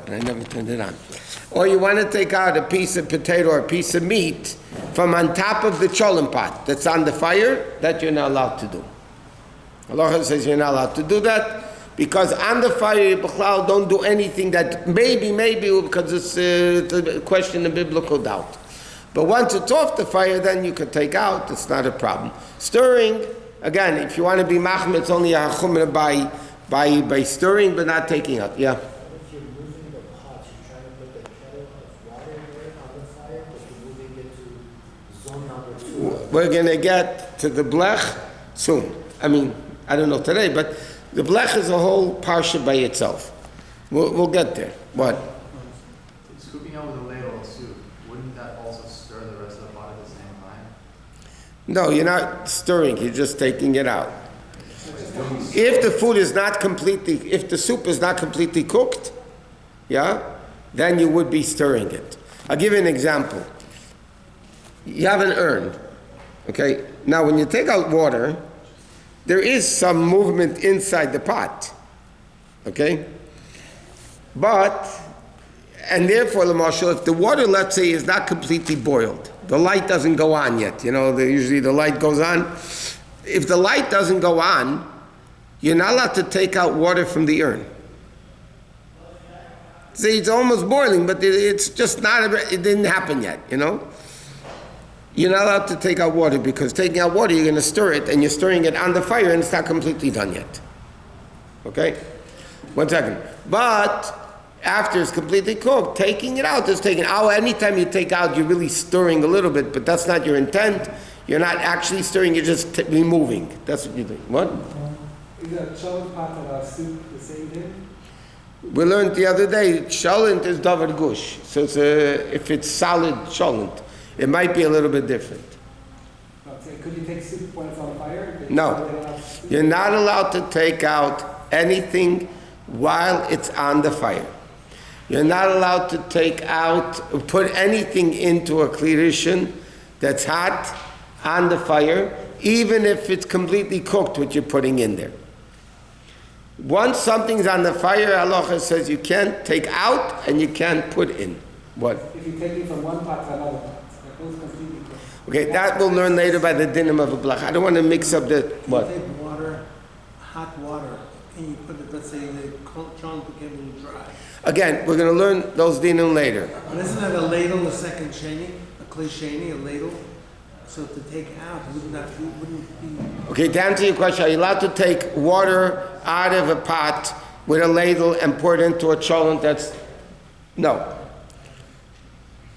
and I never turned it on. Or you want to take out a piece of potato or a piece of meat from on top of the cholent pot that's on the fire, that you're not allowed to do. Halacha says you're not allowed to do that, because on the fire, don't do anything that maybe, because it's a question of biblical doubt. But once it's off the fire, then you could take out, it's not a problem. Stirring, again, if you want to be machmir, it's only a chumrah by stirring, but not taking out. Yeah? If you're moving the pot, you're trying to put the kettle of water there on the fire, but you're moving it to zone number 2. We're going to get to the blech soon. I mean, I don't know today, but the blech is a whole parsha by itself. We'll get there. What? Scooping out with a ladle of soup, wouldn't that also stir the rest of the pot at the same time? No, you're not stirring, you're just taking it out. If the food is not completely, if the soup is not completely cooked, yeah, then you would be stirring it. I'll give you an example. You have an urn, okay? Now when you take out water, there is some movement inside the pot, okay? But, and therefore, Lamashal, if the water, let's say, is not completely boiled, the light doesn't go on yet, usually the light goes on. If the light doesn't go on, you're not allowed to take out water from the urn. See, it's almost boiling, but it's just not, it didn't happen yet, You're not allowed to take out water, because taking out water, you're going to stir it, and you're stirring it on the fire, and it's not completely done yet. Okay? 1 second. But after it's completely cooked, taking it out is taking out. Anytime you take out, you're really stirring a little bit, but that's not your intent. You're not actually stirring, you're just removing. That's what you're doing. What? Is a cholent pot of our soup the same thing? We learned the other day, cholent is davar gush. So if it's solid cholent, it might be a little bit different. Could you take soup when it's on fire? No. You're not allowed to take out anything while it's on the fire. You're not allowed to put anything into a klirishin that's hot on the fire, even if it's completely cooked what you're putting in there. Once something's on the fire, halacha says you can't take out and you can't put in. What? If you take it from one pot to another pot, that goes completely cooked. Okay, that we'll learn later by the dinim of a blach. I don't want to mix up the, what? You take water, hot water, and you put it, let's say the cholent became a little dry. Again, we're going to learn those dinim later. But isn't that a ladle, a second sheni, a kli sheni, a ladle? So to take out, wouldn't be... Okay, to answer your question, are you allowed to take water out of a pot with a ladle and pour it into a cholent that's... No.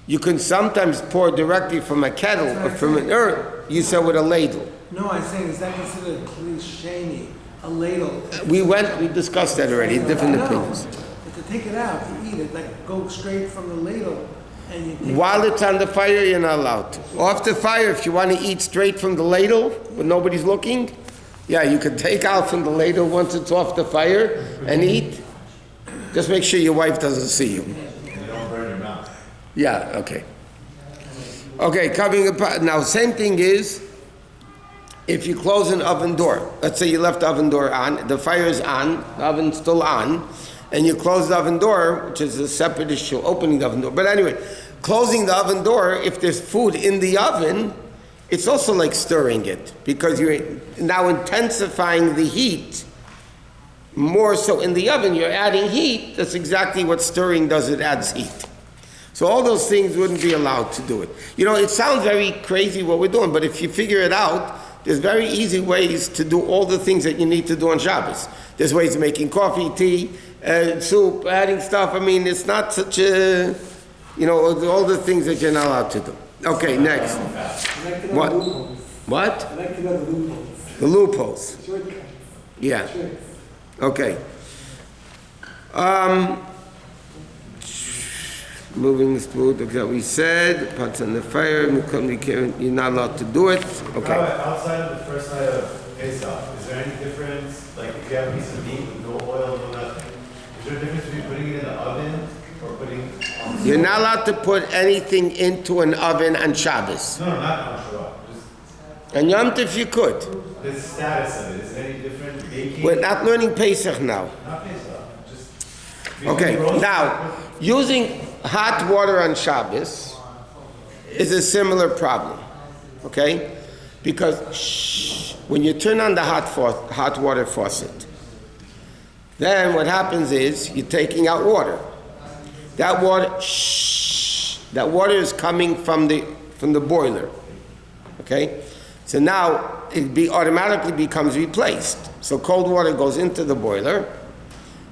You can sometimes pour directly from a kettle or from an urn. You said with a ladle. No, I'm saying, is that considered kli sheni, a ladle? We discussed that already, different opinions. But to take it out, to eat it, like go straight from the ladle, and you take While it's on the fire, you're not allowed to. Off the fire, if you want to eat straight from the ladle, when nobody's looking, yeah, you can take out from the ladle once it's off the fire and eat. Just make sure your wife doesn't see you. And you don't burn your mouth. Yeah, okay. Okay, covering the pot. Now, same thing is, if you close an oven door, let's say you left the oven door on, the fire is on, the oven's still on, and you close the oven door, which is a separate issue, opening the oven door. But anyway, closing the oven door, if there's food in the oven, it's also like stirring it, because you're now intensifying the heat. More so in the oven, you're adding heat. That's exactly what stirring does, it adds heat. So all those things wouldn't be allowed to do it. It sounds very crazy what we're doing, but if you figure it out, there's very easy ways to do all the things that you need to do on Shabbos. There's ways of making coffee, tea, soup, adding stuff. I mean, it's not such a, all the things that you're not allowed to do. Okay, next. What? What? I like to know the loopholes. The loopholes. Shortcuts. Yeah. Tricks. Okay. Moving this food, okay, we said, pots on the fire, you're not allowed to do it. Okay. Outside of the first night of Pesach, is there any difference, like if you have a piece of meat with no oil, no nothing, is there a difference between putting it in the oven or putting on the You're not allowed to put anything into an oven on Shabbos. No, not on Shabbat. Just And Yom Tov you could. the status of it, is it any different? Baking? We're not learning Pesach now. Not Pesach, just... Okay, now, using hot water on Shabbos is a similar problem, okay? Because when you turn on the hot water faucet, then what happens is you're taking out water. That water is coming from the boiler, okay? So now it automatically becomes replaced. So cold water goes into the boiler,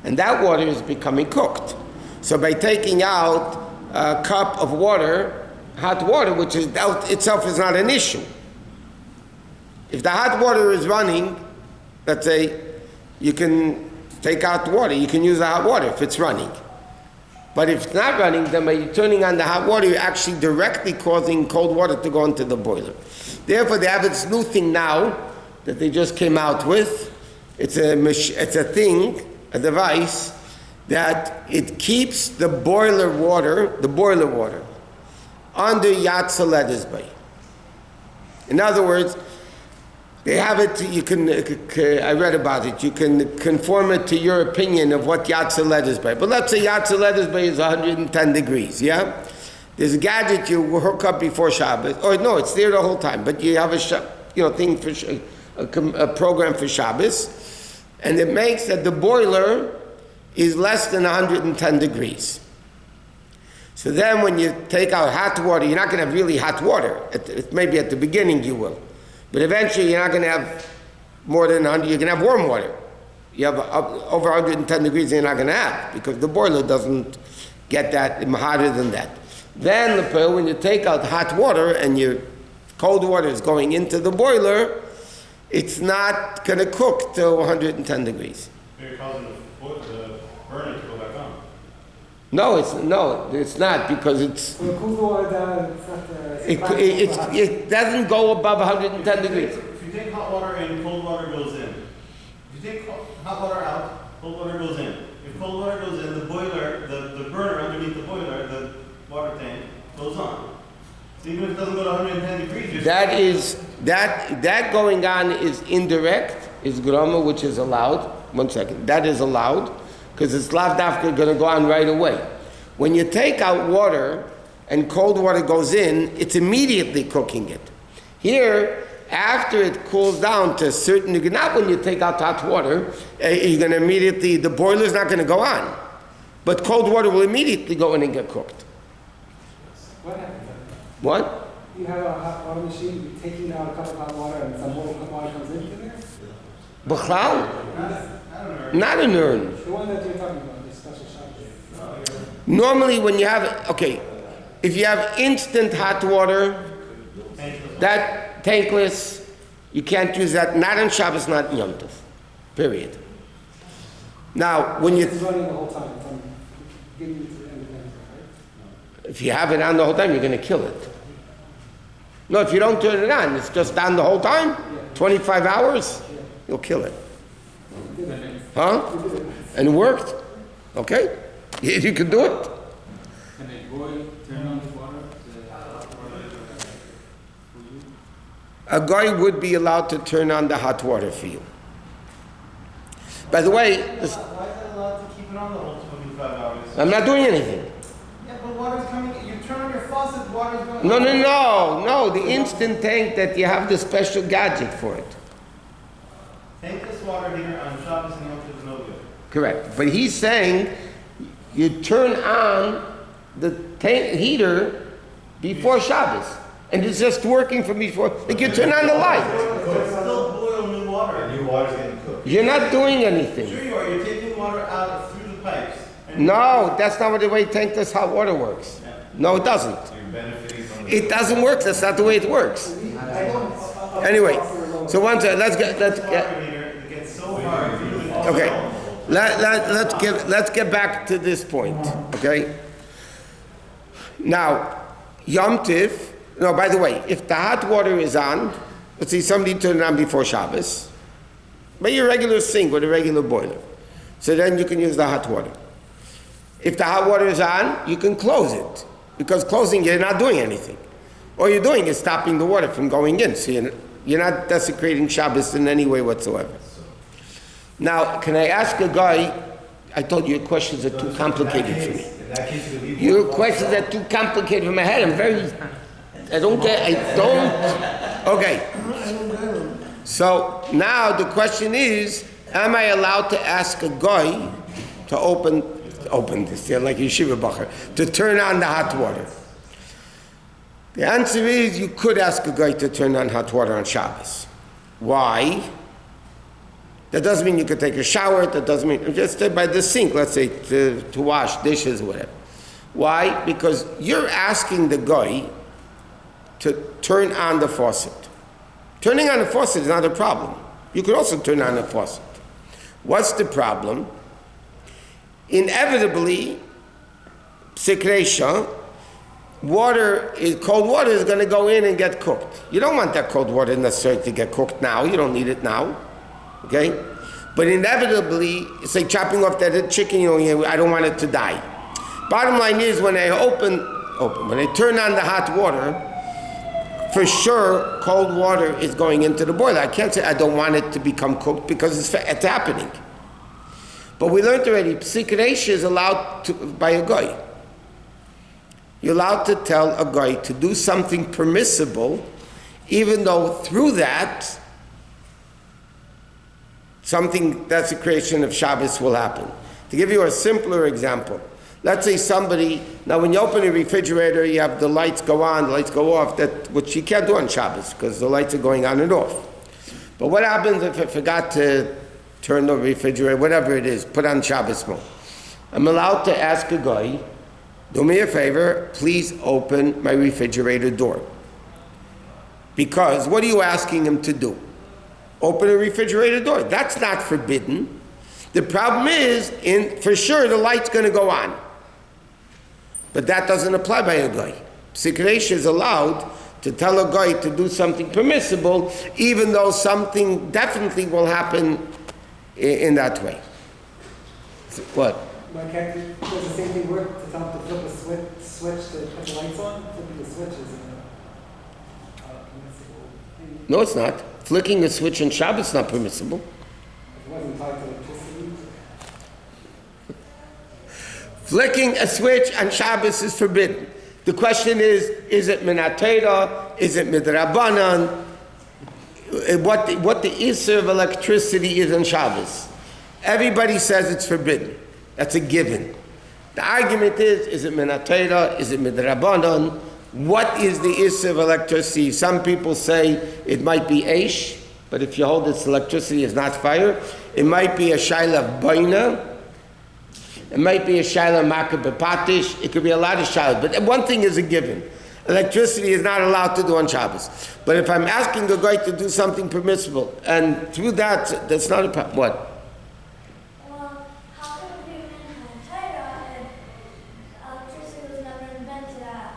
and that water is becoming cooked. So by taking out a cup of water, hot water, which is itself is not an issue. If the hot water is running, let's say, you can take out the water, you can use the hot water if it's running. But if it's not running, then by turning on the hot water, you're actually directly causing cold water to go into the boiler. Therefore, they have this new thing now that they just came out with. It's a device that it keeps the boiler water under Yad Saledisbay. In other words, they have it, I read about it, you can conform it to your opinion of what Yad Saledisbay. But let's say Yad Saledisbay is 110 degrees, yeah? There's a gadget you hook up before Shabbat, or no, it's there the whole time, but you have a thing for a program for Shabbos, and it makes that the boiler is less than 110 degrees. So then when you take out hot water, you're not going to have really hot water. Maybe at the beginning you will. But eventually you're not going to have more than 100, you're going to have warm water. You have over 110 degrees you're not going to have, because the boiler doesn't get that hotter than that. Then when you take out hot water and your cold water is going into the boiler, it's not going to cook till 110 degrees. You're causing the burner to go back on. No, it's not, because it's. When it cools the water down, it's not. It doesn't go above 110 degrees. If you take hot water in, cold water goes in. If you take hot water out, cold water goes in. If cold water goes in, the boiler, the burner underneath the boiler, the water tank, goes on. So even if it doesn't go to 110 degrees, that going on is indirect, is grama, which is allowed. 1 second. That is allowed, because it's lav dafka going to go on right away. When you take out water and cold water goes in, it's immediately cooking it. Here, after it cools down to a certain degree, not when you take out hot water, you're going to immediately, the boiler's not going to go on. But cold water will immediately go in and get cooked. What happens? What? You have a hot water machine, you're taking out a cup of hot water and some more hot water comes into there? B'chlal? Not an urn. The one that you're talking about, the special shop. Normally when you have, if you have instant hot water, that tankless, you can't use that, not on Shabbos, not in Yom Tov. Period. Now, when It's running the whole time from beginning to the end of the day, right? if you have it on the whole time, you're going to kill it. No, if you don't turn it on, it's just on the whole time, 25 hours, you'll kill it. Huh? And it worked? Okay. You can do it. Can a boy turn on the water? A guy would be allowed to turn on the hot water for you. By the way, why is it allowed to keep it on the whole 25 hours? I'm not doing anything. Yeah, but water's coming, you turn on your faucet, water's going No, the instant tank that you have the special gadget for it. Tankless water heater on Shabbos and Yom Tov is no good. Correct. But he's saying you turn on the tank heater before Shabbos. And it's just working from before. Like you turn on the light. But it's still boil new water. New water's getting cooked. You're not doing anything. Sure you are. You're taking water out through the pipes. No, that's not the way tankless hot water works. No, it doesn't. You're benefiting from the... It doesn't work. That's not the way it works. Anyway, so let's get. Water heater, it gets so hard. Okay, let's get back to this point. Okay. Now, Yom Tiv. No, by the way, if the hot water is on, let's see, somebody turned it on before Shabbos, by your regular sink with a regular boiler, so then you can use the hot water. If the hot water is on, you can close it, because closing you're not doing anything. All you're doing is stopping the water from going in, so you're not desecrating Shabbos in any way whatsoever. Now, can I ask a guy I told you your questions are too complicated for me. In that case, you leave. Your questions are too complicated for my head. Okay. So now the question is, am I allowed to ask a guy to open this, like yeshiva bacher, to turn on the hot water? The answer is you could ask a guy to turn on hot water on Shabbos. Why? That doesn't mean you could take a shower. That doesn't mean just stay by the sink, let's say, to wash dishes or whatever. Why? Because you're asking the guy to turn on the faucet. Turning on the faucet is not a problem. You could also turn on the faucet. What's the problem? Inevitably, psikresha, cold water is going to go in and get cooked. You don't want that cold water necessarily to get cooked now. You don't need it now. Okay? But inevitably, it's like chopping off that chicken, I don't want it to die. Bottom line is, when I when I turn on the hot water, for sure, cold water is going into the boiler. I can't say I don't want it to become cooked because it's happening. But we learned already, psikresha is allowed by a guy. You're allowed to tell a guy to do something permissible, even though through that, something that's a creation of Shabbos will happen. To give you a simpler example, let's say somebody, now when you open a refrigerator, you have the lights go on, the lights go off, which you can't do on Shabbos because the lights are going on and off. But what happens if I forgot to turn the refrigerator, whatever it is, put on Shabbos mode? I'm allowed to ask a guy, do me a favor, please open my refrigerator door. Because what are you asking him to do? Open a refrigerator door. That's not forbidden. The problem is, for sure, the light's going to go on. But that doesn't apply by a guy. Psikresha is allowed to tell a guy to do something permissible, even though something definitely will happen in that way. What? Why can't does the same thing work to tell them to flip a switch to put the lights on? Flipping the switch is permissible thing. No, it's not. Flicking a switch on Shabbos is not permissible. If it wasn't tied to electricity. Flicking a switch on Shabbos is forbidden. The question is it min ha-Torah? Is it midrabanan? What the issur of electricity is on Shabbos? Everybody says it's forbidden. That's a given. The argument is it min ha-Torah? Is it midrabanan? What is the issur of electricity? Some people say it might be eish, but if you hold it's electricity, it's not fire. It might be a shaila baina. It might be a shaila makabepatish. It could be a lot of shailas. But one thing is a given. Electricity is not allowed to do on Shabbos. But if I'm asking a guy to do something permissible, and through that, that's not a problem. What? Well, how could it be in Torah if electricity was never invented at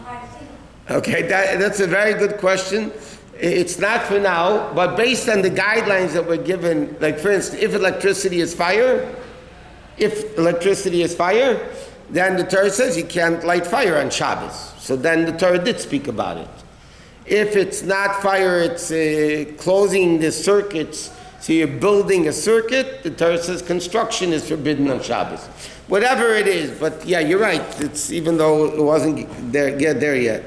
Har Sinai? Okay, that's a very good question. It's not for now, but based on the guidelines that were given, like for instance, if electricity is fire, then the Torah says you can't light fire on Shabbos. So then the Torah did speak about it. If it's not fire, it's closing the circuits, so you're building a circuit, the Torah says construction is forbidden on Shabbos. Whatever it is, but yeah, you're right. It's even though it wasn't there yet.